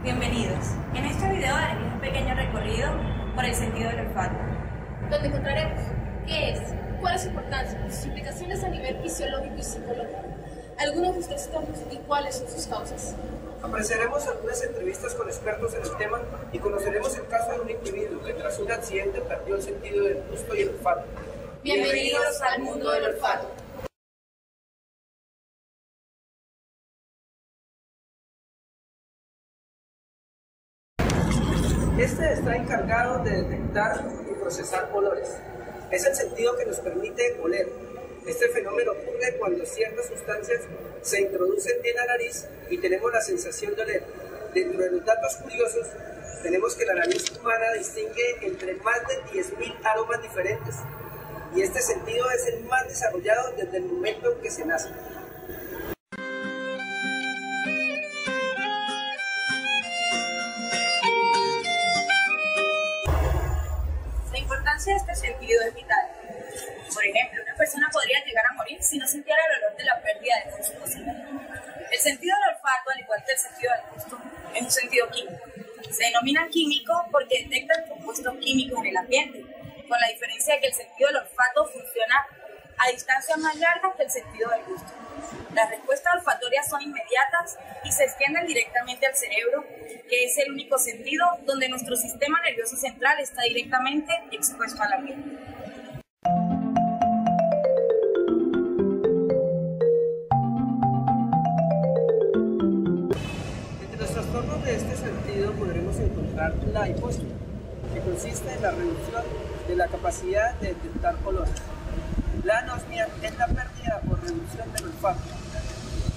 Bienvenidos. En este video haremos un pequeño recorrido por el sentido del olfato, donde encontraremos qué es, cuál es su importancia, sus implicaciones a nivel fisiológico y psicológico, algunos de sus trastornos y cuáles son sus causas. Apreciaremos algunas entrevistas con expertos en el tema y conoceremos el caso de un individuo que tras un accidente perdió el sentido del gusto y el olfato. Bienvenidos al mundo del olfato. Este está encargado de detectar y procesar olores. Es el sentido que nos permite oler. Este fenómeno ocurre cuando ciertas sustancias se introducen en la nariz y tenemos la sensación de oler. Dentro de los datos curiosos, tenemos que la nariz humana distingue entre más de 10.000 aromas diferentes. Y este sentido es el más desarrollado desde el momento en que se nace. La importancia de este sentido es vital. Por ejemplo, una persona podría llegar a morir si no sintiera el olor de la pérdida de consumo. El sentido del olfato, al igual que el sentido del gusto, es un sentido químico. Se denomina químico porque detecta el compuesto químico en el ambiente, con la diferencia de que el sentido del olfato funciona a distancias más largas que el sentido del gusto. Las respuestas olfatorias son inmediatas y se extienden directamente al cerebro, que es el único sentido donde nuestro sistema nervioso central está directamente expuesto al ambiente. Entre los trastornos de este sentido podremos encontrar la hipostia, que consiste en la reducción de la capacidad de detectar olores. La anosmia es la pérdida o reducción del olfato.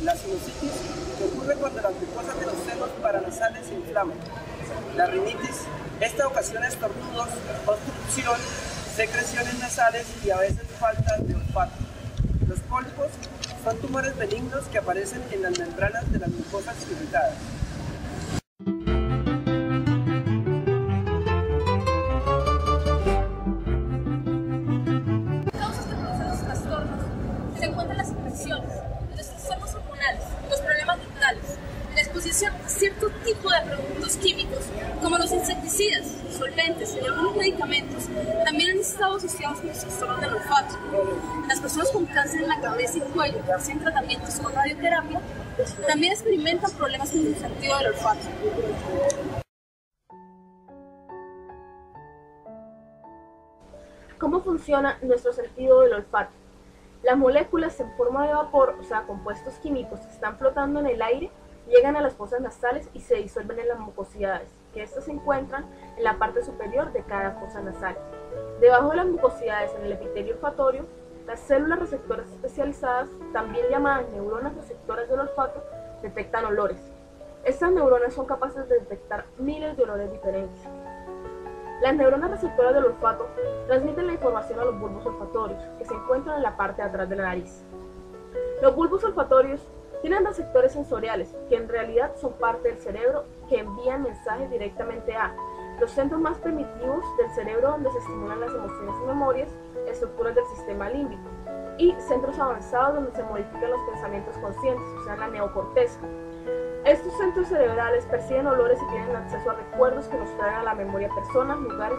La sinusitis, que ocurre cuando las mucosas de los senos paranasales se inflaman. La rinitis, esta ocasiona estornudos, obstrucción, secreciones nasales y a veces falta de olfato. Los pólipos son tumores benignos que aparecen en las membranas de las mucosas irritadas. Causas que producen los trastornos se encuentran las infecciones, los trastornos hormonales, los problemas mentales, la exposición a cierto tipo de productos químicos, como los insecticidas, solventes y algunos medicamentos, también han estado asociados con los trastornos del olfato. Las personas con cáncer en la cabeza y cuello que hacen tratamientos con radioterapia también experimentan problemas con el sentido del olfato. ¿Cómo funciona nuestro sentido del olfato? Las moléculas en forma de vapor, o sea, compuestos químicos que están flotando en el aire, llegan a las fosas nasales y se disuelven en las mucosidades, que estas se encuentran en la parte superior de cada fosa nasal. Debajo de las mucosidades, en el epitelio olfatorio, las células receptoras especializadas, también llamadas neuronas receptoras del olfato, detectan olores. Estas neuronas son capaces de detectar miles de olores diferentes. Las neuronas receptoras del olfato transmiten la información a los bulbos olfatorios, que se encuentran en la parte de atrás de la nariz. Los bulbos olfatorios tienen receptores sensoriales, que en realidad son parte del cerebro, que envían mensajes directamente a los centros más primitivos del cerebro, donde se estimulan las emociones y memorias, estructuras del sistema límbico, y centros avanzados donde se modifican los pensamientos conscientes, o sea, la neocorteza. Estos centros cerebrales perciben olores y tienen acceso a recuerdos que nos traen a la memoria personas, lugares.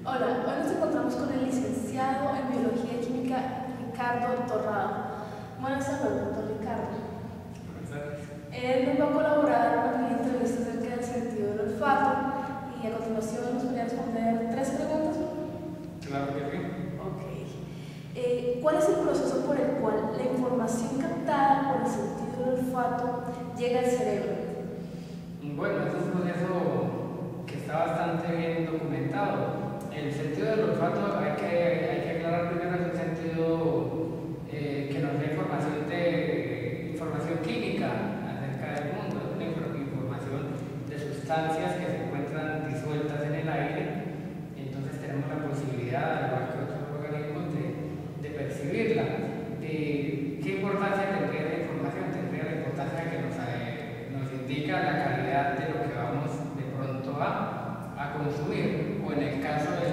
Hola, hoy nos encontramos con el licenciado en Biología Química Ricardo Torrado. Buenas tardes, doctor Ricardo. Buenas tardes. Él nos va a colaborar con una entrevista acerca del sentido del olfato y a continuación nos voy a responder 3 preguntas. Claro que sí. Ok. ¿Cuál es el proceso por el cual la información captada por el sentido del olfato llega al cerebro? Bueno, es un proceso que está bastante bien documentado. El sentido del olfato hay que aclarar primero, es un sentido que nos da información química acerca del mundo, es una información de sustancias que se encuentran disueltas en el aire, entonces tenemos la posibilidad, al igual que otros organismos, de percibirla. ¿Qué importancia tendría la información? Tendría la importancia de que nos indica la calidad de lo que vamos de pronto a consumir o en el caso de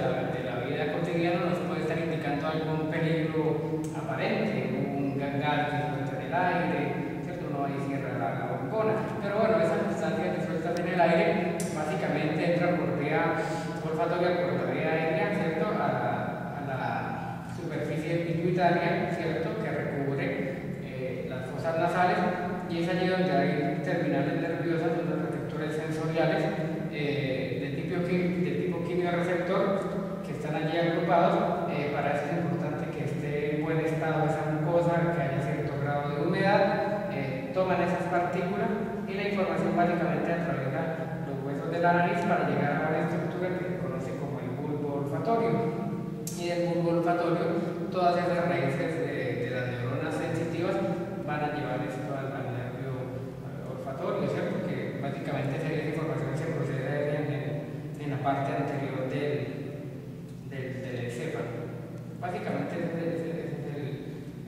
la vida cotidiana nos puede estar indicando algún peligro aparente, un gas disuelto en el aire, ¿cierto? Uno ahí cierra la bombona. Pero bueno, esas sustancias disueltas en el aire básicamente entran por vía olfatoria, por la vía aérea, ¿cierto? A la superficie pituitaria, ¿cierto? Que recubre las fosas nasales, y es allí donde hay terminales nerviosas, unos receptores sensoriales de tipo quimioreceptor que están allí agrupados. Para eso es importante que esté en buen estado esa mucosa, que haya cierto grado de humedad, toman esas partículas y la información básicamente atraviesa los huesos de la nariz para llegar a una estructura que se conoce como el bulbo olfatorio. Y del bulbo olfatorio, todas esas raíces de las neuronas sensitivas van a llevar esto al nervio olfatorio, ¿cierto? Que básicamente esa información se procede en la parte anterior del encéfalo. Básicamente ese es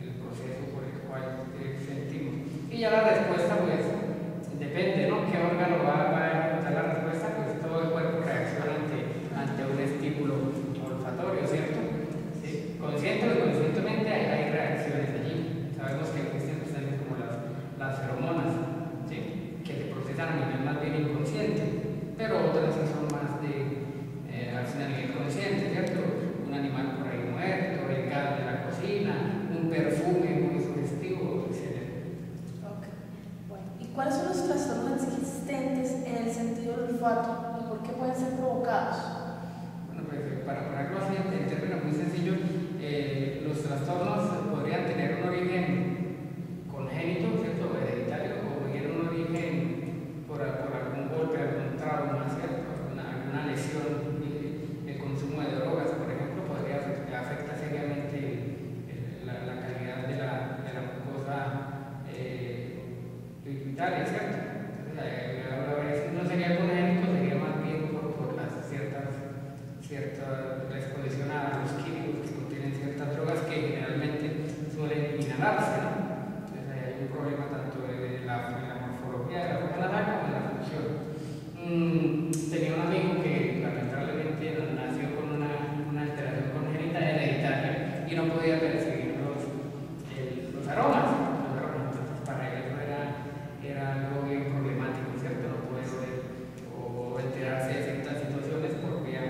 el proceso por el cual sentimos. Y ya la respuesta, pues, depende, ¿no? ¿Qué órgano va a ejecutar la respuesta? Pues todo el cuerpo reacciona ante un estímulo olfatorio, ¿cierto? Sí. Consciente o inconscientemente hay reacciones allí. Sabemos que existen sustancias como las feromonas, ¿sí? Que se procesan a nivel más bien inconsciente, pero otras sí son más de acción a nivel consciente, ¿cierto? Un animal por ahí muerto, el gas de la cocina, un perfume muy sugestivo, etc. Okay. Bueno, ¿y cuáles son los trastornos existentes en el sentido del olfato y por qué pueden ser provocados? Bueno, pues para ponerlo así en términos muy sencillos, los trastornos podrían tener un origen congénito, ¿cierto? Hereditario, o bien un origen por algún golpe, algún trauma, ¿cierto? Alguna lesión. El consumo de drogas, por ejemplo, podría afectar seriamente la calidad de la mucosa pituitaria, ¿cierto? Entonces, no sería congénito, sería más bien por las cierta exposición a los químicos que contienen ciertas drogas que generalmente suelen inhalarse, ¿no? Entonces hay un problema tanto de la morfología de la fosa nasal como de la función. Tenía un amigo que lamentablemente nació con una alteración congénita hereditaria y no podía percibir los aromas. Entonces para él eso era algo bien problemático, ¿cierto? No poder ver o enterarse de ciertas situaciones por vía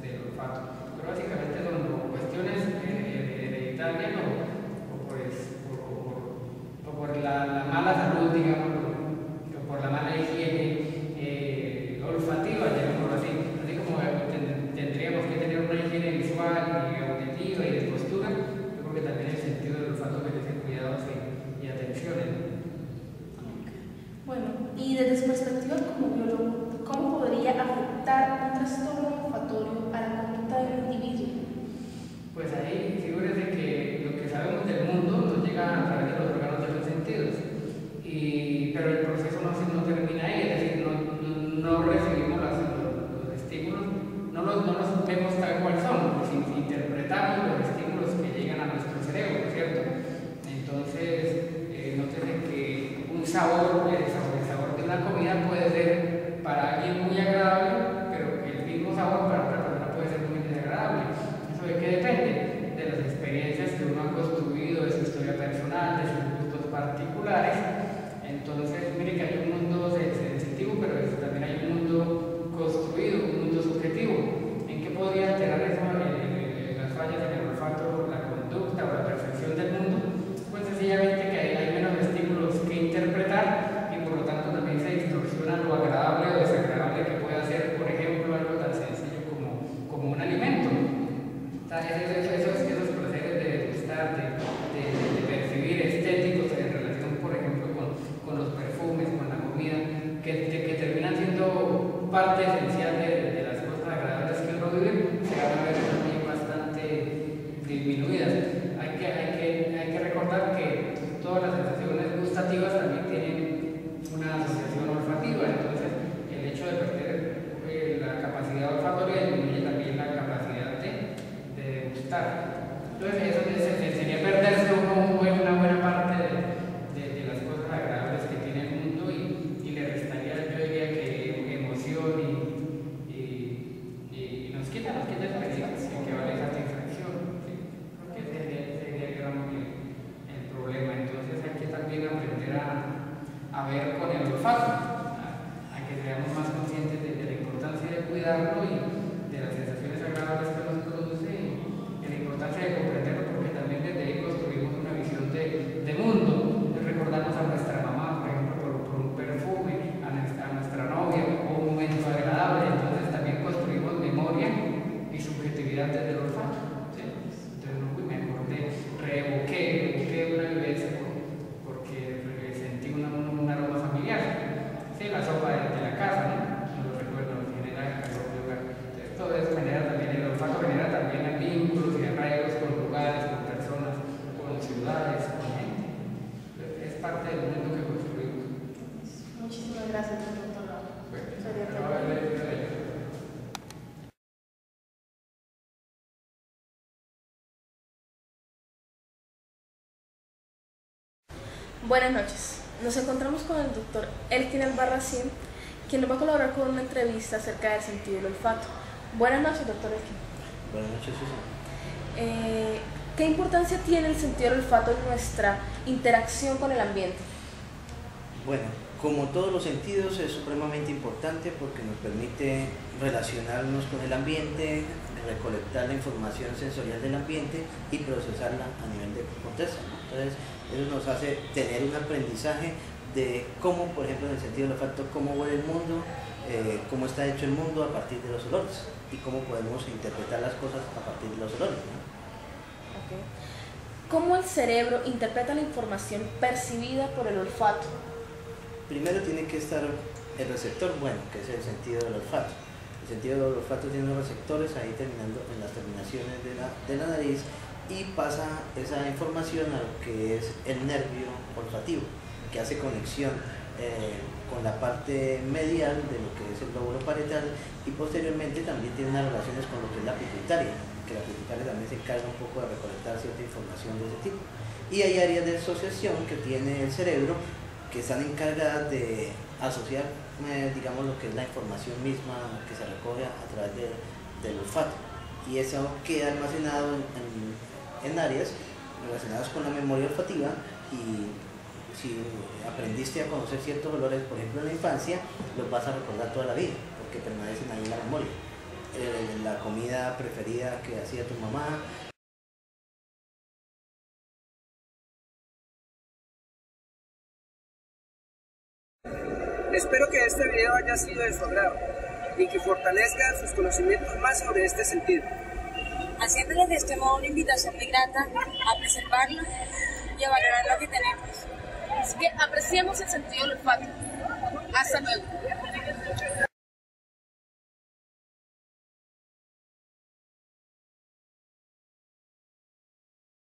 del olfato. Pero básicamente son cuestiones hereditarias o por la mala salud, digamos, o por la mala higiene olfativa, llamémoslo así como tendríamos que tener una higiene visual y auditiva y de postura. Yo creo que también el sentido del olfato merece cuidados y atenciones. Bueno, y desde su perspectiva como biólogo, ¿cómo podría afectar un trastorno olfatorio a la conducta del individuo? Pues ahí figúrese que lo que sabemos del mundo nos llega a través de los órganos de los sentidos, pero el proceso no termina ahí, es decir, no recibimos los estímulos, no los vemos tal cual son, pues interpretamos los estímulos que llegan a nuestro cerebro, ¿cierto? Entonces, noten que un sabor, el sabor de una comida puede ser para alguien muy agradable, pero el mismo sabor para otra persona puede ser muy desagradable. ¿Eso de qué depende? De las experiencias que uno ha construido, de su historia personal, de sus gustos particulares. Entonces, mire que hay un mundo sensitivo, pero también hay un mundo construido, un mundo subjetivo. ¿En qué podría alterar eso las fallas en el olfato, la conducta o la percepción del mundo? Pues sencillamente que hay menos estímulos que interpretar y por lo tanto también se distorsiona lo agradable o desagradable que pueda ser, por ejemplo, algo tan sencillo como un alimento. Esos placeres de degustar, de percibir estéticos en relación, por ejemplo, con los perfumes, con la comida, que terminan siendo parte esencial de las cosas agradables que uno vive, se van a ver también bastante disminuidas. Hay que recordar que todas las sensaciones gustativas también tienen una asociación olfativa, entonces el hecho de perder la capacidad olfatoria disminuye también la capacidad de degustar. Entonces eso sería perder disfrutarlo y de las sensaciones agradables que nos produce, y la importancia de comprenderlo, porque también desde ahí construimos una visión de mundo. Recordamos a nuestra mamá, por ejemplo, por un perfume, a nuestra novia o un momento agradable. Entonces también construimos memoria y subjetividad desde el olfato. ¿Sí? Entonces me acordé, reevoqué una vivencia porque sentí un aroma familiar. ¿Sí? La sopa de la casa, ¿no? Los recuerdos genera calor de hogar. Entonces, todo eso genera también, el olfato genera también vínculos y arraigos con lugares, con personas, con ciudades, con gente. Es parte del mundo que construimos. Muchísimas gracias, doctor. Buenas noches. Nos encontramos con el doctor Elkin Albarracín, quien nos va a colaborar con una entrevista acerca del sentido del olfato. Buenas noches, doctor Elkin. Buenas noches, Susana. ¿Qué importancia tiene el sentido del olfato en nuestra interacción con el ambiente? Bueno, como todos los sentidos es supremamente importante porque nos permite relacionarnos con el ambiente, recolectar la información sensorial del ambiente y procesarla a nivel de corteza, ¿no? Entonces, eso nos hace tener un aprendizaje de cómo, por ejemplo, en el sentido del olfato, cómo huele el mundo, cómo está hecho el mundo a partir de los olores y cómo podemos interpretar las cosas a partir de los olores, ¿no? Okay. ¿Cómo el cerebro interpreta la información percibida por el olfato? Primero tiene que estar el receptor bueno, que es el sentido del olfato. El sentido del olfato tiene unos receptores ahí terminando en las terminaciones de la nariz y pasa esa información a lo que es el nervio olfativo, que hace conexión con la parte medial de lo que es el lóbulo parietal y posteriormente también tiene unas relaciones con lo que es la pituitaria, que la pituitaria también se encarga un poco de recolectar cierta información de ese tipo. Y hay áreas de asociación que tiene el cerebro que están encargadas de asociar, digamos, lo que es la información misma que se recoge a través del olfato. Y eso queda almacenado en áreas relacionadas con la memoria olfativa y si aprendiste a conocer ciertos olores, por ejemplo en la infancia, los vas a recordar toda la vida porque permanecen ahí en la memoria. La comida preferida que hacía tu mamá, Espero que este video haya sido de su agrado y que fortalezca sus conocimientos más sobre este sentido. Haciéndoles de este modo una invitación muy grata a preservarlo y a valorar lo que tenemos. Así que apreciemos el sentido del olfato. Hasta luego.